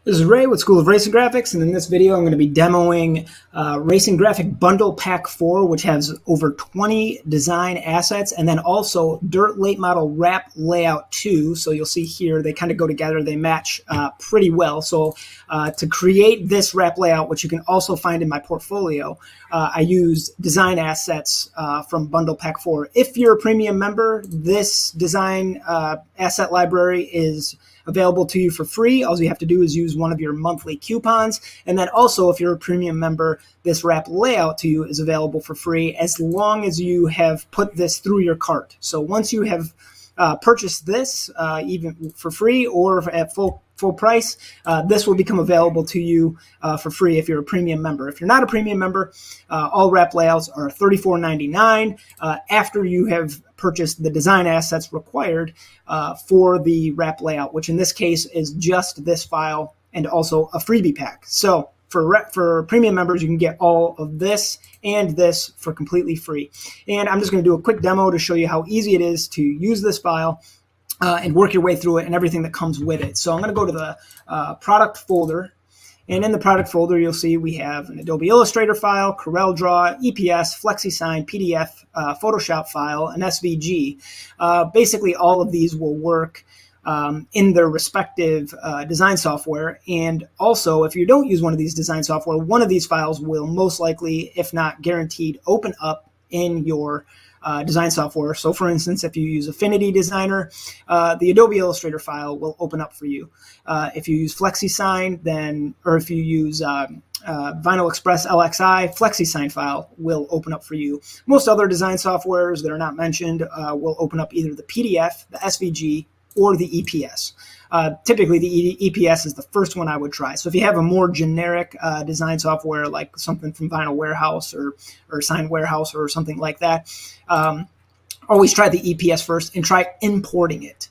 This is Ray with School of Racing Graphics, and in this video I'm going to be demoing Racing Graphic Bundle Pack 4, which has over 20 design assets, and then also Dirt Late Model Wrap Layout 2. So you'll see here they kind of go together, they match pretty well. So to create this wrap layout, which you can also find in my portfolio, I use design assets from Bundle Pack 4. If you're a premium member, this design asset library is available to you for free. All you have to do is use one of your monthly coupons. And then also, if you're a premium member, this wrap layout to you is available for free as long as you have put this through your cart. So once you have purchased this, even for free or at full price, this will become available to you for free if you're a premium member. If you're not a premium member, all wrap layouts are $34.99 after you have purchased the design assets required for the wrap layout, which in this case is just this file and also a freebie pack. So for premium members, you can get all of this and this for completely free. And I'm just going to do a quick demo to show you how easy it is to use this file and work your way through it and everything that comes with it. So I'm going to go to the product folder. And in the product folder, you'll see we have an Adobe Illustrator file, CorelDRAW, EPS, FlexiSign, PDF, Photoshop file, and SVG. Basically, all of these will work in their respective design software. And also, if you don't use one of these design software, one of these files will most likely, if not guaranteed, open up in your design software. So for instance, if you use Affinity Designer, the Adobe Illustrator file will open up for you. If you use FlexiSign, then, or if you use Vinyl Express LXI, FlexiSign file will open up for you. Most other design softwares that are not mentioned will open up either the PDF, the SVG, or the EPS. Typically, the EPS is the first one I would try. So if you have a more generic design software, like something from Vinyl Warehouse or Sign Warehouse or something like that, always try the EPS first and try importing it.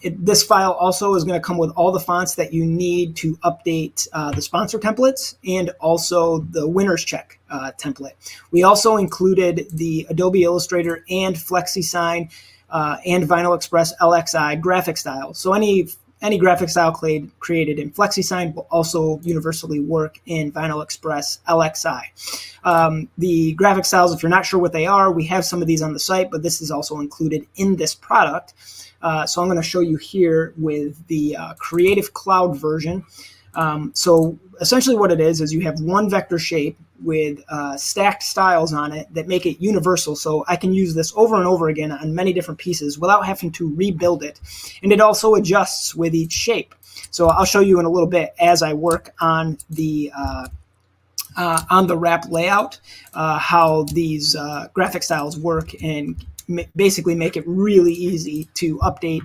This file also is going to come with all the fonts that you need to update the sponsor templates and also the winner's check template. We also included the Adobe Illustrator and FlexiSign and Vinyl Express LXI graphic style. So any graphic style created in FlexiSign will also universally work in Vinyl Express LXI. The graphic styles, if you're not sure what they are, we have some of these on the site, but this is also included in this product. So I'm going to show you here with the Creative Cloud version. So essentially what it is you have one vector shape with stacked styles on it that make it universal. So I can use this over and over again on many different pieces without having to rebuild it. And it also adjusts with each shape. So I'll show you in a little bit as I work on the wrap layout, how these graphic styles work and basically make it really easy to update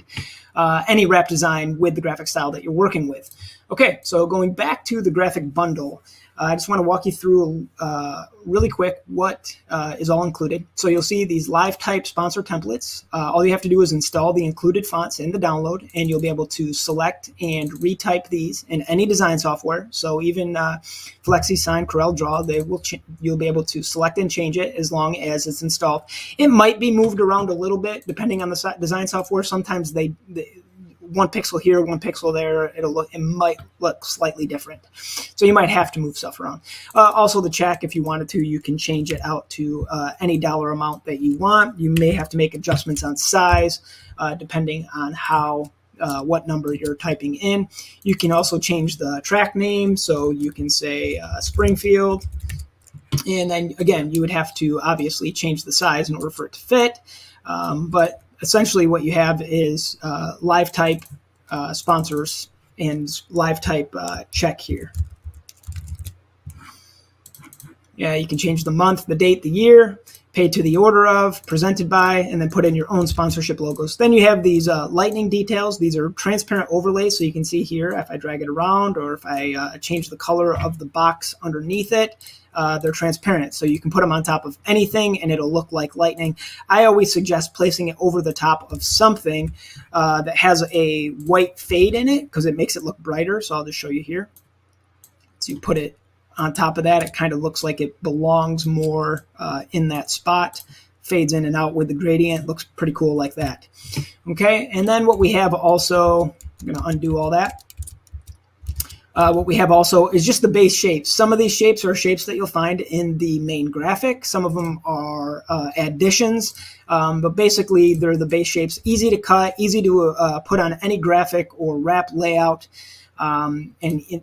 any wrap design with the graphic style that you're working with. Okay, so going back to the graphic bundle, I just want to walk you through really quick what is all included. So you'll see these live type sponsor templates. All you have to do is install the included fonts in the download, and you'll be able to select and retype these in any design software. So even FlexiSign, CorelDRAW, you'll be able to select and change it as long as it's installed. It might be moved around a little bit depending on the design software. Sometimes they one pixel here, one pixel there, it might look slightly different. So you might have to move stuff around. Also the check, if you wanted to, you can change it out to any dollar amount that you want. You may have to make adjustments on size depending on how what number you're typing in. You can also change the track name, so you can say Springfield. And then again, you would have to obviously change the size in order for it to fit. But essentially what you have is live type sponsors and live type check here. Yeah, you can change the month, the date, the year, paid to the order of, presented by, and then put in your own sponsorship logos. Then you have these lightning details. These are transparent overlays, so you can see here if I drag it around or if I change the color of the box underneath it, they're transparent. So you can put them on top of anything and it'll look like lightning. I always suggest placing it over the top of something that has a white fade in it because it makes it look brighter. So I'll just show you here. So you put it on top of that, it kind of looks like it belongs more in that spot. Fades in and out with the gradient. Looks pretty cool like that. Okay, and then what we have also, I'm going to undo all that. What we have also is just the base shapes. Some of these shapes are shapes that you'll find in the main graphic. Some of them are additions, but basically they're the base shapes. Easy to cut, easy to put on any graphic or wrap layout, and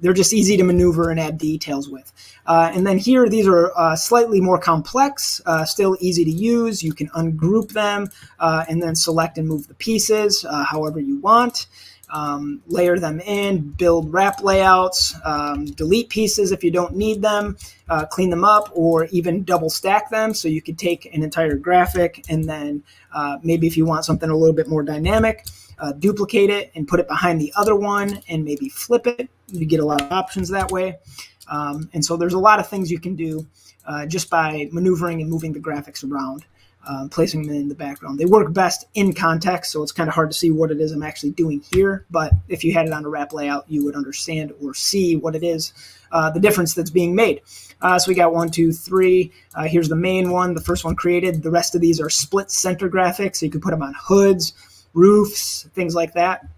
they're just easy to maneuver and add details with. And then here, these are slightly more complex, still easy to use. You can ungroup them and then select and move the pieces however you want. Layer them in, build wrap layouts, delete pieces if you don't need them, clean them up, or even double stack them. So you could take an entire graphic and then maybe if you want something a little bit more dynamic, duplicate it and put it behind the other one and maybe flip it. You get a lot of options that way. And so there's a lot of things you can do just by maneuvering and moving the graphics around. Placing them in the background. They work best in context, so it's kind of hard to see what it is I'm actually doing here. But if you had it on a wrap layout, you would understand or see what it is, the difference that's being made. So we got 1, 2, 3. Here's the main one, the first one created. The rest of these are split center graphics, so you can put them on hoods, roofs, things like that.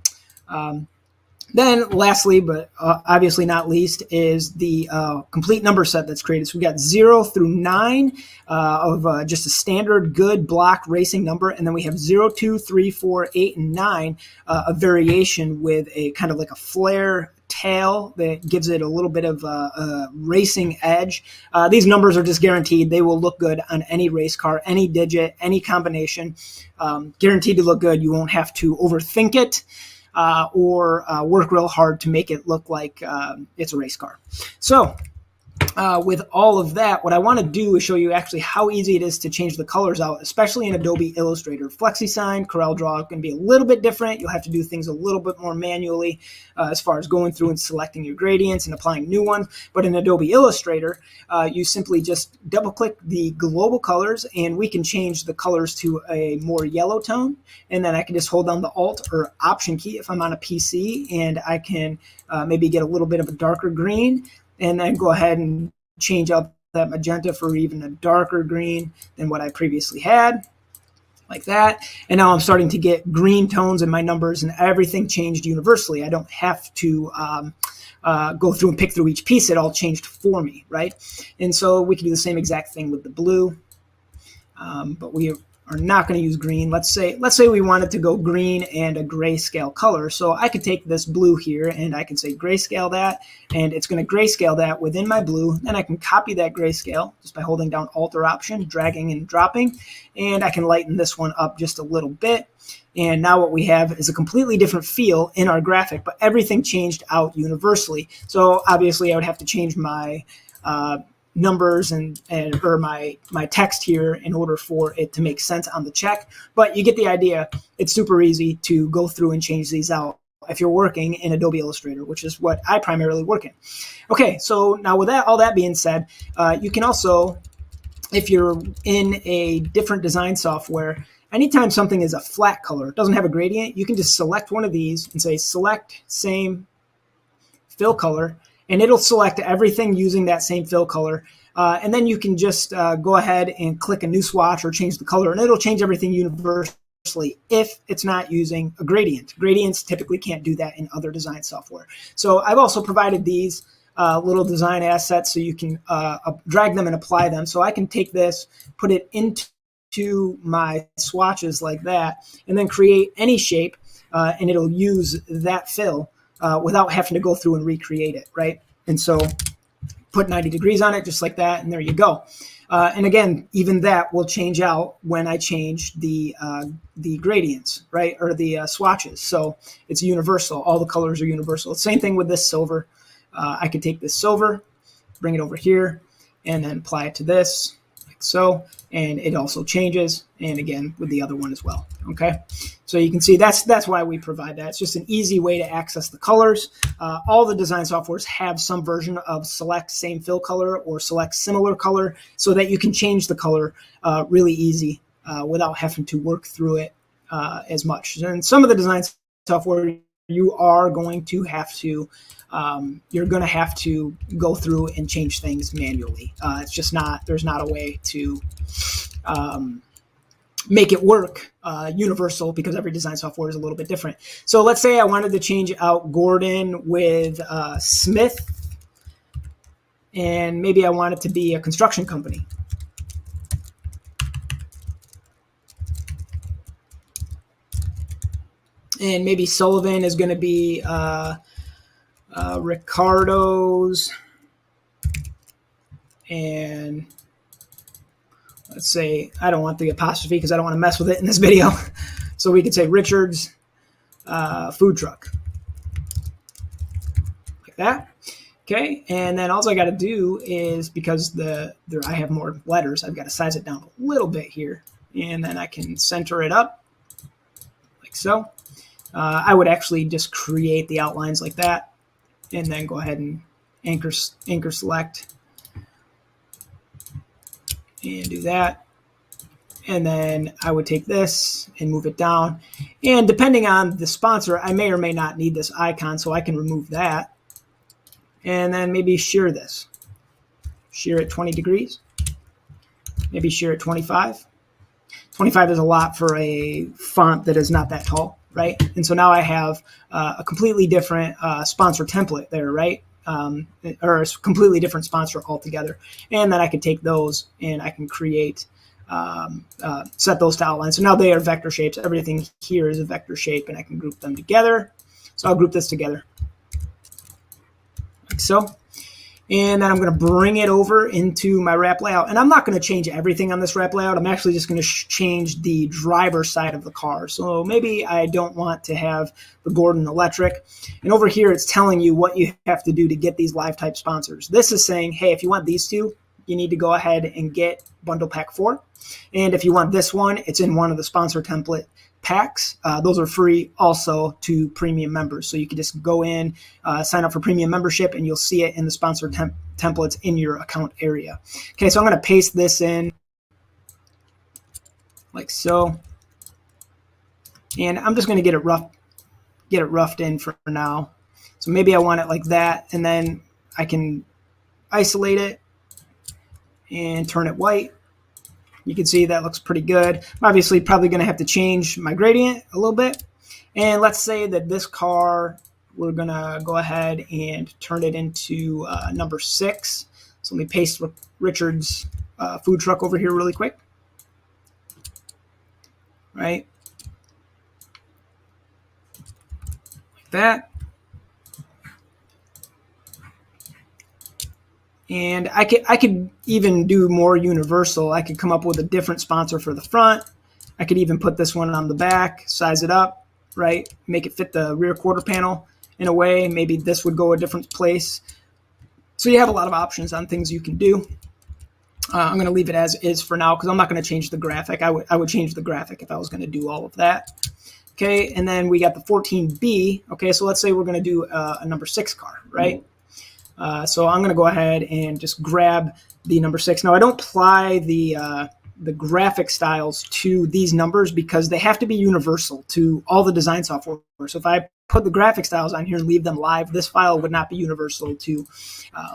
Then lastly, but obviously not least, is the complete number set that's created. So we got 0 through 9 of just a standard good block racing number. And then we have 0, 2, 3, 4, 8, and 9, a variation with a kind of like a flare tail that gives it a little bit of a racing edge. These numbers are just guaranteed. They will look good on any race car, any digit, any combination. Guaranteed to look good. You won't have to overthink it. Or work real hard to make it look like it's a race car. So with all of that, what I want to do is show you actually how easy it is to change the colors out, especially in Adobe Illustrator. FlexiSign, CorelDRAW are going to be a little bit different. You'll have to do things a little bit more manually as far as going through and selecting your gradients and applying new ones. But in Adobe Illustrator, you simply just double-click the global colors, and we can change the colors to a more yellow tone. And then I can just hold down the Alt or Option key if I'm on a PC, and I can maybe get a little bit of a darker green, and then go ahead and change up that magenta for even a darker green than what I previously had, like that. And now I'm starting to get green tones in my numbers, and everything changed universally. I don't have to go through and pick through each piece. It all changed for me, right? And so we can do the same exact thing with the blue, but we are not going to use green. Let's say we wanted to go green and a grayscale color. So I could take this blue here and I can say grayscale that, and it's going to grayscale that within my blue. Then I can copy that grayscale just by holding down Alt or Option, dragging and dropping, and I can lighten this one up just a little bit. And now what we have is a completely different feel in our graphic, but everything changed out universally. So obviously I would have to change my numbers or my text here in order for it to make sense on the check. But you get the idea. It's super easy to go through and change these out if you're working in Adobe Illustrator, which is what I primarily work in. Okay, so now with that, all that being said, you can also, if you're in a different design software, anytime something is a flat color, it doesn't have a gradient, you can just select one of these and say select same fill color, and it'll select everything using that same fill color. And then you can just go ahead and click a new swatch or change the color, and it'll change everything universally if it's not using a gradient. Gradients typically can't do that in other design software. So I've also provided these little design assets so you can drag them and apply them. So I can take this, put it into my swatches like that, and then create any shape, and it'll use that fill without having to go through and recreate it, right? And so put 90 degrees on it just like that, and there you go. And again, even that will change out when I change the gradients, right, or the swatches. So it's universal. All the colors are universal. Same thing with this silver. I could take this silver, bring it over here, and then apply it to this, like so, and it also changes, and again with the other one as well. Okay, so you can see that's why we provide that. It's just an easy way to access the colors. All the design softwares have some version of select same fill color or select similar color, so that you can change the color really easy without having to work through it as much. And some of the design software you are going to have to go through and change things manually. It's just not, there's not a way to make it work universal, because every design software is a little bit different. So let's say I wanted to change out Gordon with Smith, and maybe I want it to be a construction company. And maybe Sullivan is going to be Ricardo's, and let's say, I don't want the apostrophe because I don't want to mess with it in this video. So we could say Richard's food truck, like that. Okay, and then all I got to do is, because I have more letters, I've got to size it down a little bit here, and then I can center it up like so. I would actually just create the outlines like that, and then go ahead and anchor select and do that. And then I would take this and move it down. And depending on the sponsor, I may or may not need this icon, so I can remove that. And then maybe shear this. Shear at 20 degrees. Maybe shear at 25. 25 is a lot for a font that is not that tall, right? And so now I have a completely different sponsor template there, right? Or a completely different sponsor altogether. And then I can take those and I can create, set those to outline. So now they are vector shapes. Everything here is a vector shape, and I can group them together. So I'll group this together like so. And then I'm going to bring it over into my wrap layout. And I'm not going to change everything on this wrap layout. I'm actually just going to change the driver side of the car. So maybe I don't want to have the Gordon Electric. And over here, it's telling you what you have to do to get these live type sponsors. This is saying, hey, if you want these two, you need to go ahead and get Bundle Pack 4. And if you want this one, it's in one of the sponsor template packs. Those are free also to premium members. So you can just go in, sign up for premium membership, and you'll see it in the sponsor templates in your account area. Okay, so I'm going to paste this in like so. And I'm just going to get it roughed in for now. So maybe I want it like that, and then I can isolate it and turn it white. You can see that looks pretty good. I'm obviously probably going to have to change my gradient a little bit. And let's say that this car, we're going to go ahead and turn it into number 6. So let me paste Richard's food truck over here really quick. Right? Like that. And I could even do more universal. I could come up with a different sponsor for the front. I could even put this one on the back, size it up, right? Make it fit the rear quarter panel in a way. Maybe this would go a different place. So you have a lot of options on things you can do. I'm going to leave it as is for now because I'm not going to change the graphic. I would change the graphic if I was going to do all of that. Okay, and then we got the 14B. Okay, so let's say we're going to do a number 6 car, right? So I'm going to go ahead and just grab the number 6. Now, I don't apply the graphic styles to these numbers because they have to be universal to all the design software. So if I put the graphic styles on here and leave them live, this file would not be universal to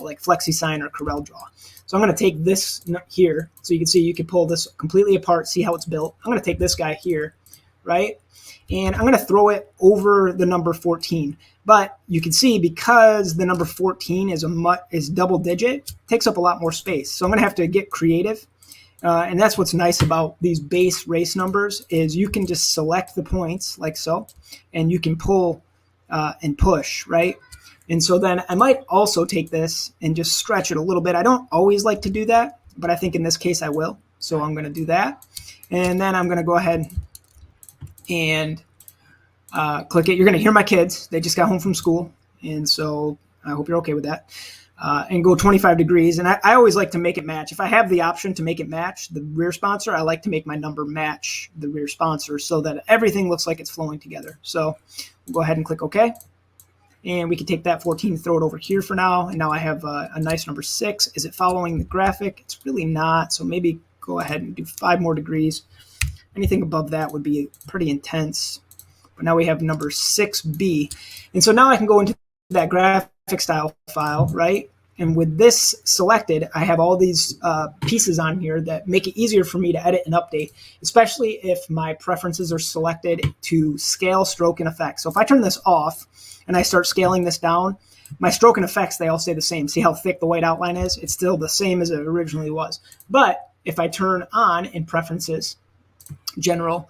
like FlexiSign or CorelDRAW. So I'm going to take this here. So you can see you can pull this completely apart, see how it's built. I'm going to take this guy here, right? And I'm going to throw it over the number 14. But you can see because the number 14 is double digit, it takes up a lot more space. So I'm going to have to get creative. And that's what's nice about these base race numbers is you can just select the points like so, and you can pull and push, right? And so then I might also take this and just stretch it a little bit. I don't always like to do that, but I think in this case I will. So I'm going to do that. And then I'm going to go ahead and click it. You're going to hear my kids. They just got home from school. And so I hope you're okay with that. And go 25 degrees. And I always like to make it match. If I have the option to make it match the rear sponsor, I like to make my number match the rear sponsor so that everything looks like it's flowing together. So we'll go ahead and click OK. And we can take that 14 and throw it over here for now. And now I have a nice number 6. Is it following the graphic? It's really not. So maybe go ahead and do 5 more degrees. Anything above that would be pretty intense. But now we have number 6B. And so now I can go into that graphic style file, right? And with this selected, I have all these pieces on here that make it easier for me to edit and update, especially if my preferences are selected to scale, stroke, and effects. So if I turn this off and I start scaling this down, my stroke and effects, they all stay the same. See how thick the white outline is? It's still the same as it originally was. But if I turn on in preferences, general,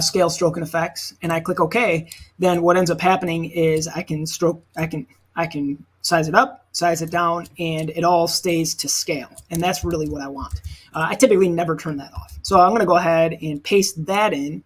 scale, stroke, and effects, and I click OK, then what ends up happening is I can size it up, size it down, and it all stays to scale. And that's really what I want. I typically never turn that off. So I'm going to go ahead and paste that in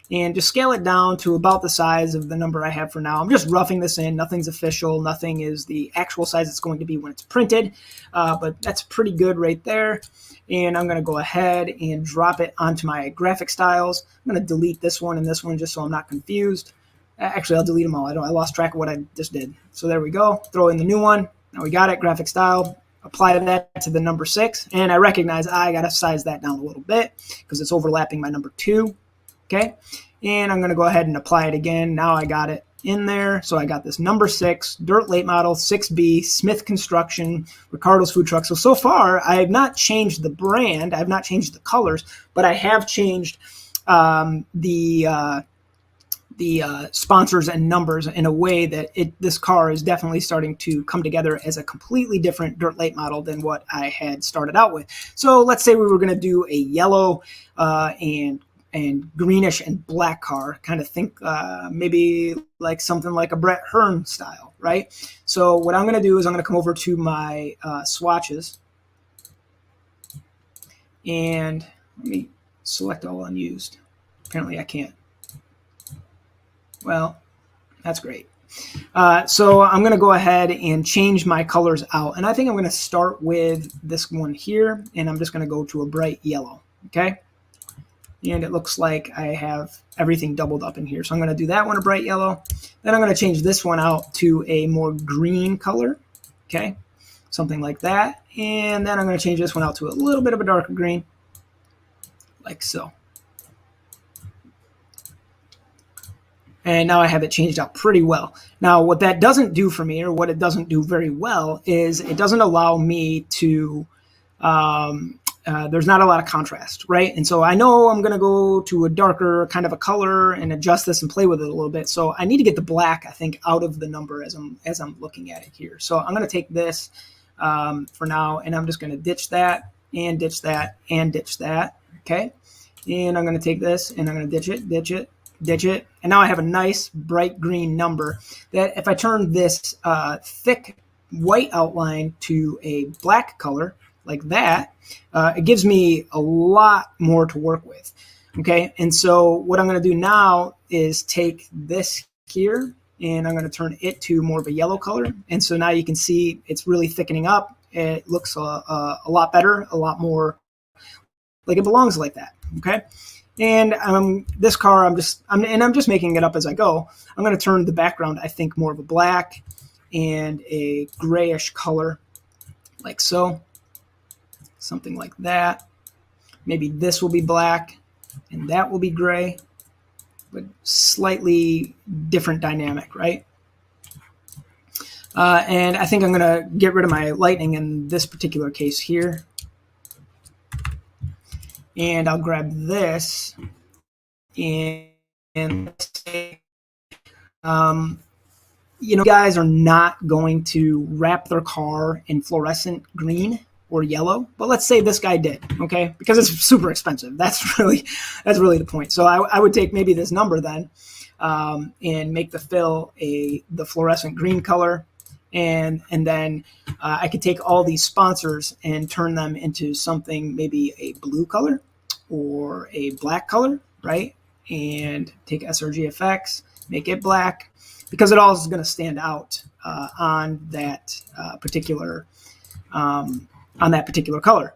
and just scale it down to about the size of the number I have for now. I'm just roughing this in. Nothing's official. Nothing is the actual size it's going to be when it's printed. But that's pretty good right there. And I'm going to go ahead and drop it onto my graphic styles. I'm going to delete this one and this one just so I'm not confused. Actually, I'll delete them all. I lost track of what I just did. So there we go. Throw in the new one. Now we got it. Graphic style. Apply that to the number 6. And I recognize I got to size that down a little bit because it's overlapping my number 2. Okay. And I'm going to go ahead and apply it again. Now I got it in there. So I got this number 6, Dirt Late Model, 6B, Smith Construction, Ricardo's Food Truck. So far, I have not changed the brand. I have not changed the colors, but I have changed the sponsors and numbers in a way that this car is definitely starting to come together as a completely different Dirt Late Model than what I had started out with. So let's say we were going to do a yellow and greenish and black car, kind of think maybe like something like a Brett Hearn style, right? So what I'm going to do is I'm going to come over to my swatches and let me select all unused. Apparently I can't. Well, that's great. So I'm going to go ahead and change my colors out. And I think I'm going to start with this one here, and I'm just going to go to a bright yellow, okay? And it looks like I have everything doubled up in here. So I'm going to do that one a bright yellow. Then I'm going to change this one out to a more green color, okay? Something like that. And then I'm going to change this one out to a little bit of a darker green, like so. And now I have it changed out pretty well. Now, what that doesn't do for me, or what it doesn't do very well, is it doesn't allow me to, there's not a lot of contrast, right? And so I know I'm going to go to a darker kind of a color and adjust this and play with it a little bit. So I need to get the black, I think, out of the number as I'm looking at it here. So I'm going to take this for now, and I'm just going to ditch that and ditch that and ditch that, okay? And I'm going to take this and I'm going to ditch it, ditch it, ditch it. And now I have a nice bright green number that if I turn this thick white outline to a black color like that, it gives me a lot more to work with. Okay, and so what I'm going to do now is take this here and I'm going to turn it to more of a yellow color. And so now you can see it's really thickening up. It looks a lot better, a lot more like it belongs like that. Okay. And this car, I'm just making it up as I go. I'm going to turn the background, I think, more of a black and a grayish color, like so, something like that. Maybe this will be black and that will be gray, but slightly different dynamic, right? And I think I'm going to get rid of my lightning in this particular case here. And I'll grab this and say, you know, guys are not going to wrap their car in fluorescent green or yellow, but let's say this guy did, okay? Because it's super expensive. That's really the point. So I would take maybe this number then and make the fill the fluorescent green color. And then I could take all these sponsors and turn them into something, maybe a blue color or a black color, right? And take SRGFX, make it black, because it all is going to stand out on that particular color.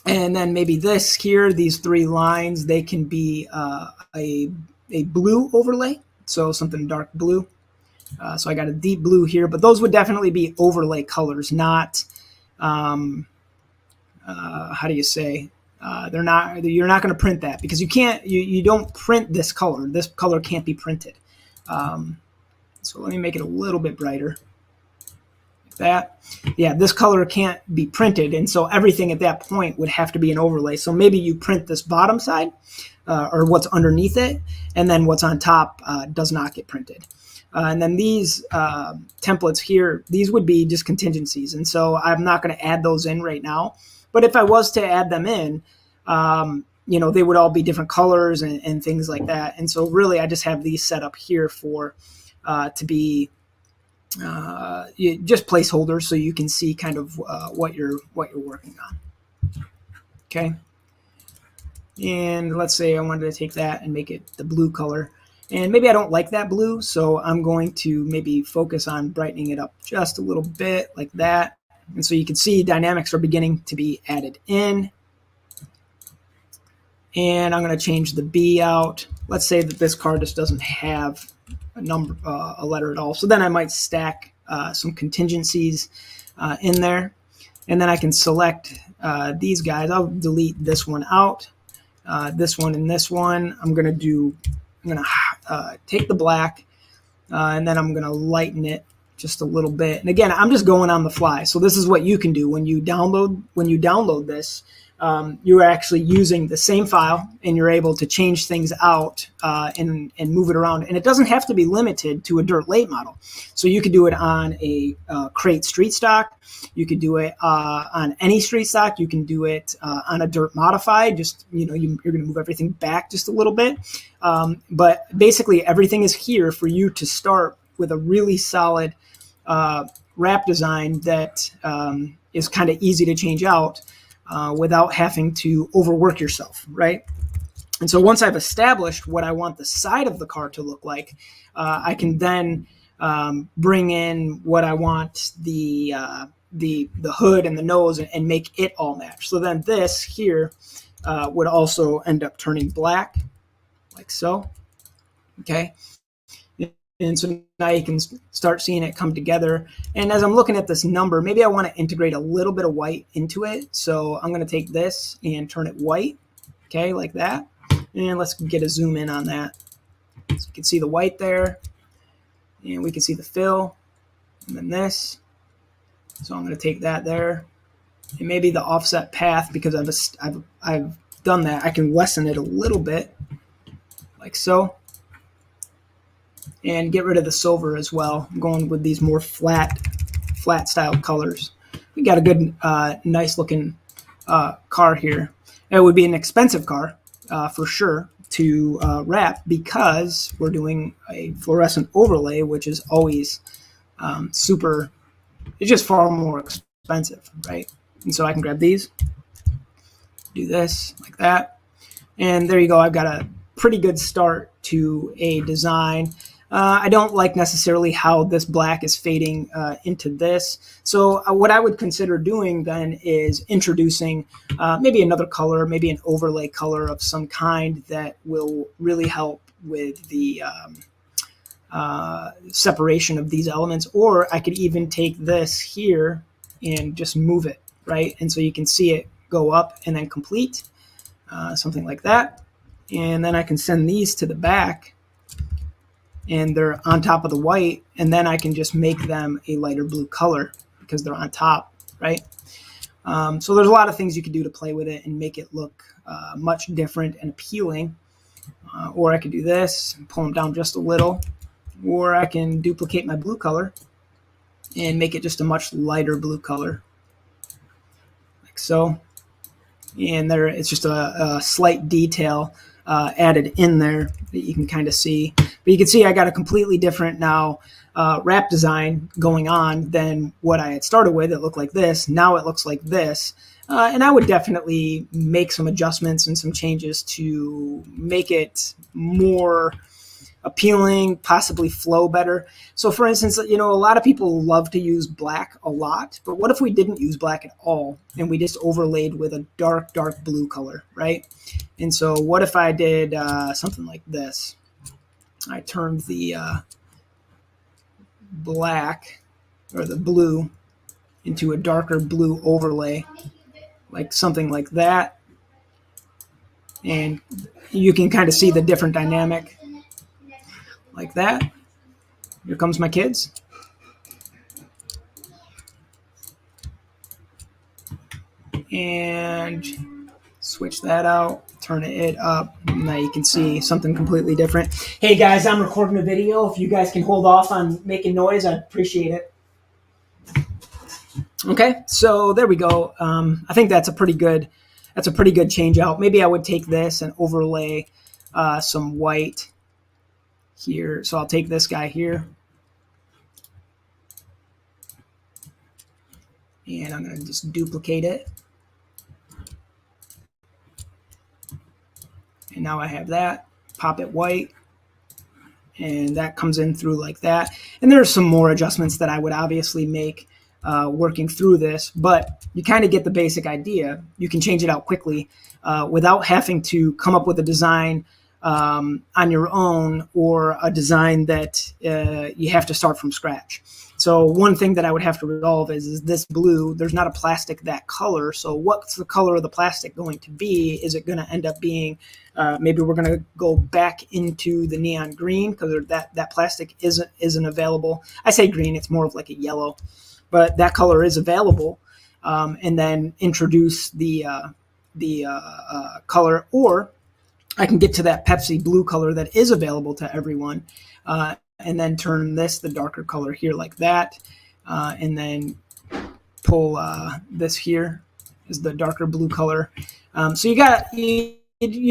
And then maybe this here, these 3 lines, they can be a blue overlay, so something dark blue. So I got a deep blue here, but those would definitely be overlay colors, not, how do you say, you're not going to print that because you don't print this color. This color can't be printed. So let me make it a little bit brighter, like that. Yeah, this color can't be printed, and so everything at that point would have to be an overlay. So maybe you print this bottom side, or what's underneath it, and then what's on top does not get printed. And then these templates here, these would be just contingencies, and so I'm not going to add those in right now. But if I was to add them in, you know, they would all be different colors and things like that. And so really I just have these set up here for to be just placeholders, so you can see kind of what you're working on. Okay. And let's say I wanted to take that and make it the blue color. And maybe I don't like that blue, so I'm going to maybe focus on brightening it up just a little bit like that. And so you can see dynamics are beginning to be added in. And I'm going to change the B out. Let's say that this card just doesn't have a number, a letter at all. So then I might stack some contingencies in there. And then I can select these guys. I'll delete this one out, this one and this one. I'm going to take the black and then I'm going to lighten it just a little bit. And again, I'm just going on the fly. So this is what you can do when you download this. You're actually using the same file and you're able to change things out and move it around. And it doesn't have to be limited to a dirt late model. So you could do it on a crate street stock. You could do it on any street stock. You can do it on a dirt modified. Just, you know, you're going to move everything back just a little bit. But basically everything is here for you to start with a really solid wrap design that is kind of easy to change out without having to overwork yourself, right? And so once I've established what I want the side of the car to look like, I can then bring in what I want the hood and the nose and make it all match. So then this here would also end up turning black, like so, okay? And so now you can start seeing it come together. And as I'm looking at this number, maybe I want to integrate a little bit of white into it. So I'm going to take this and turn it white, okay, like that. And let's get a zoom in on that. So you can see the white there, and we can see the fill, and then this. So I'm going to take that there, and maybe the offset path, because I've done that, I can lessen it a little bit, like so. And get rid of the silver as well. I'm going with these more flat style colors. We got a good, nice looking car here. It would be an expensive car for sure to wrap, because we're doing a fluorescent overlay, which is always super. It's just far more expensive, right? And so I can grab these, do this like that, and there you go. I've got a pretty good start to a design. I don't like necessarily how this black is fading into this. So what I would consider doing then is introducing maybe another color, maybe an overlay color of some kind that will really help with the separation of these elements. Or I could even take this here and just move it, right? And so you can see it go up and then complete, something like that. And then I can send these to the back, and they're on top of the white, and then I can just make them a lighter blue color because they're on top, right? So there's a lot of things you could do to play with it and make it look much different and appealing. Or I could do this, pull them down just a little, or I can duplicate my blue color and make it just a much lighter blue color, like so. And there, it's just a slight detail added in there that you can kind of see. But you can see I got a completely different now wrap design going on than what I had started with. It looked like this. Now it looks like this. And I would definitely make some adjustments and some changes to make it more appealing, possibly flow better. So for instance, you know, a lot of people love to use black a lot, but what if we didn't use black at all and we just overlaid with a dark blue color, right? And so what if I did something like this? I turned the black or the blue into a darker blue overlay, like something like that. And you can kind of see the different dynamic like that. Here comes my kids. and switch that out, turn it up. Now you can see something completely different. Hey guys, I'm recording a video. If you guys can hold off on making noise, I'd appreciate it. Okay, so there we go. I think that's a pretty good change out. Maybe I would take this and overlay some white here. So I'll take this guy here, and I'm going to just duplicate it. And now I have that, pop it white, and that comes in through like that. And there's some more adjustments that I would obviously make working through this, but you kind of get the basic idea. You can change it out quickly without having to come up with a design on your own, or a design that you have to start from scratch. So one thing that I would have to resolve is this blue. There's not a plastic that color. So what's the color of the plastic going to be? Is it going to end up being, maybe we're going to go back into the neon green because that plastic isn't available. I say green, it's more of like a yellow, but that color is available. And then introduce the color, or I can get to that Pepsi blue color that is available to everyone, and then turn this the darker color here like that, and then pull this here is the darker blue color. So you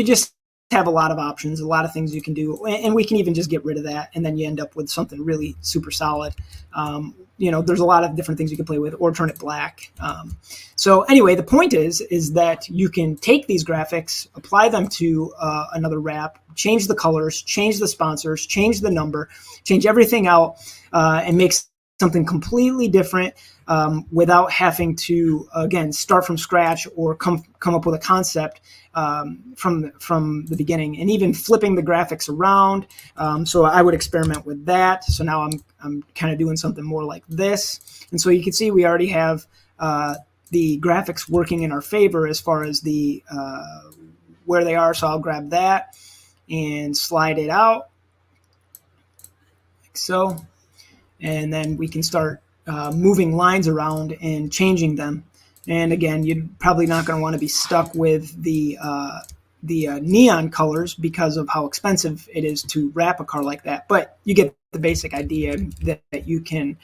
just have a lot of options, a lot of things you can do, and we can even just get rid of that, and then you end up with something really super solid. There's a lot of different things you can play with, or turn it black. So anyway, the point is that you can take these graphics, apply them to another wrap, change the colors, change the sponsors, change the number, change everything out, and make something completely different without having to, again, start from scratch or come up with a concept from the beginning, and even flipping the graphics around. So I would experiment with that. So now I'm kind of doing something more like this. And so you can see we already have the graphics working in our favor as far as the where they are. So I'll grab that and slide it out like so. And then we can start moving lines around and changing them. And again, you're probably not going to want to be stuck with the neon colors because of how expensive it is to wrap a car like that. But you get the basic idea that you can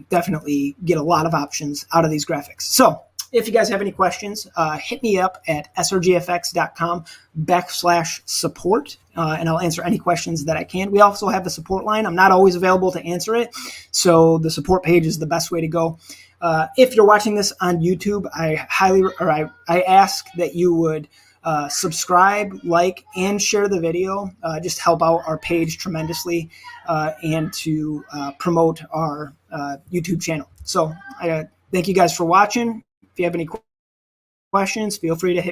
definitely get a lot of options out of these graphics. So if you guys have any questions, hit me up at srgfx.com/support, and I'll answer any questions that I can. We also have the support line. I'm not always available to answer it, so the support page is the best way to go. If you're watching this on YouTube, I ask that you would subscribe, like, and share the video. Just help out our page tremendously, and to promote our YouTube channel. So I thank you guys for watching. If you have any questions, feel free to hit